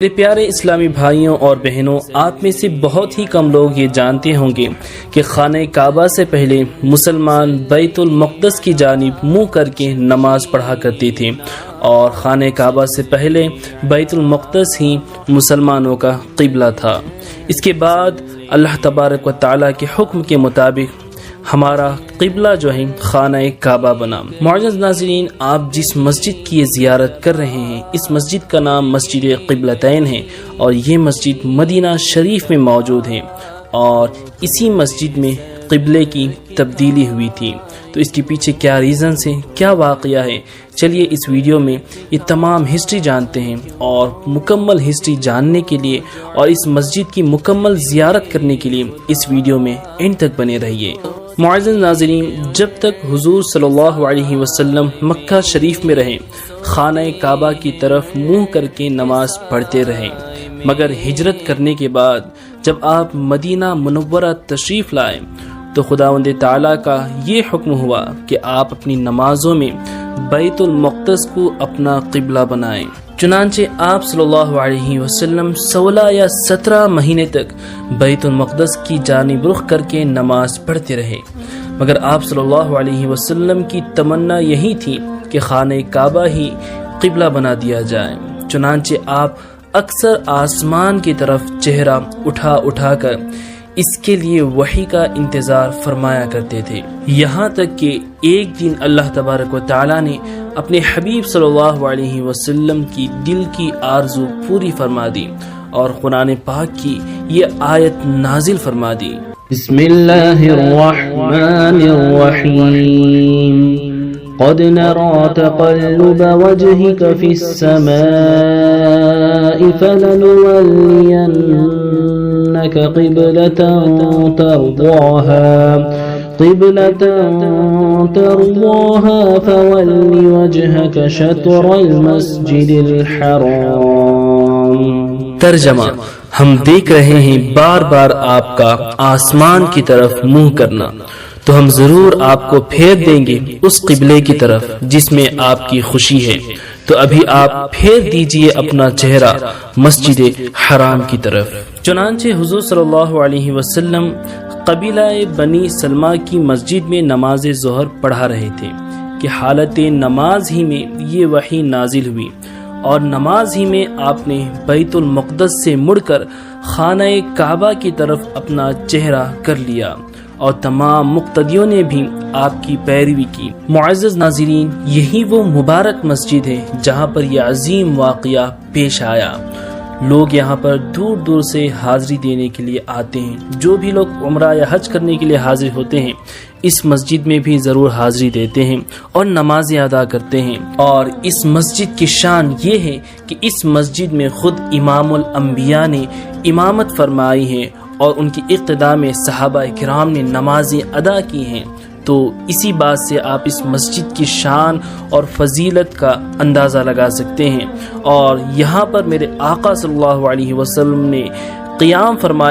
میرے پیارے اسلامی بھائیوں اور بہنوں، آپ میں سے بہت ہی کم لوگ یہ جانتے ہوں گے کہ خانہ کعبہ سے پہلے مسلمان بیت المقدس کی جانب منہ کر کے نماز پڑھا کرتے تھے، اور خانہ کعبہ سے پہلے بیت المقدس ہی مسلمانوں کا قبلہ تھا۔ اس کے بعد اللہ تبارک و تعالیٰ کے حکم کے مطابق ہمارا قبلہ جو ہے خانہ کعبہ بنا۔ معزز ناظرین، آپ جس مسجد کی زیارت کر رہے ہیں، اس مسجد کا نام مسجد قبلتین ہے، اور یہ مسجد مدینہ شریف میں موجود ہے، اور اسی مسجد میں قبلے کی تبدیلی ہوئی تھی۔ تو اس کے پیچھے کیا ریزنز ہیں، کیا واقعہ ہے، چلیے اس ویڈیو میں یہ تمام ہسٹری جانتے ہیں، اور مکمل ہسٹری جاننے کے لیے اور اس مسجد کی مکمل زیارت کرنے کے لیے اس ویڈیو میں اینڈ تک بنے رہیے۔ معزز ناظرین، جب تک حضور صلی اللہ علیہ وسلم مکہ شریف میں رہے، خانہ کعبہ کی طرف منہ کر کے نماز پڑھتے رہے، مگر ہجرت کرنے کے بعد جب آپ مدینہ منورہ تشریف لائے تو خداوند تعالیٰ کا یہ حکم ہوا کہ آپ اپنی نمازوں میں بیت المقدس کو اپنا قبلہ بنائیں۔ چنانچہ آپ صلی اللہ علیہ وسلم 16 یا 17 مہینے تک بیت المقدس کی جانب رخ کر کے نماز پڑھتے رہے، مگر آپ صلی اللہ علیہ وسلم کی تمنا یہی تھی کہ خانہ کعبہ ہی قبلہ بنا دیا جائے۔ چنانچہ آپ اکثر آسمان کی طرف چہرہ اٹھا کر اس کے لیے وحی کا انتظار فرمایا کرتے تھے، یہاں تک کہ ایک دن اللہ تبارک و تعالیٰ نے اپنے حبیب صلی اللہ علیہ وسلم کی دل کی آرزو پوری فرما دی اور قرآن پاک کی یہ آیت نازل فرما دی۔ بسم اللہ الرحمن الرحیم قد نرى تقلب وجهك في السماء قبلة ترضاها فول وجهك شطر المسجد الحرام۔ ترجمہ: ہم دیکھ رہے ہیں بار بار آپ کا آسمان کی طرف منہ کرنا، تو ہم ضرور آپ کو پھیر دیں گے اس قبلے کی طرف جس میں آپ کی خوشی ہے، تو ابھی آپ پھیر دیجئے اپنا چہرہ مسجد حرام کی طرف۔ چنانچہ حضور صلی اللہ علیہ وسلم قبیلہ بنی سلمہ کی مسجد میں نماز ظہر پڑھا رہے تھے کہ حالت نماز ہی میں یہ وحی نازل ہوئی، اور نماز ہی میں آپ نے بیت المقدس سے مڑ کر خانہ کعبہ کی طرف اپنا چہرہ کر لیا، اور تمام مقتدیوں نے بھی آپ کی پیروی کی۔ معزز ناظرین، یہی وہ مبارک مسجد ہے جہاں پر یہ عظیم واقعہ پیش آیا۔ لوگ یہاں پر دور دور سے حاضری دینے کے لیے آتے ہیں۔ جو بھی لوگ عمرہ یا حج کرنے کے لیے حاضر ہوتے ہیں، اس مسجد میں بھی ضرور حاضری دیتے ہیں اور نمازیں ادا کرتے ہیں۔ اور اس مسجد کی شان یہ ہے کہ اس مسجد میں خود امام الانبیاء نے امامت فرمائی ہے، اور ان کی اقتداء میں صحابہ کرام نے نمازیں ادا کی ہیں۔ تو اسی بات سے آپ اس مسجد کی شان اور فضیلت کا اندازہ لگا سکتے ہیں، اور یہاں پر میرے آقا صلی اللہ علیہ وسلم نے قیام فرمایا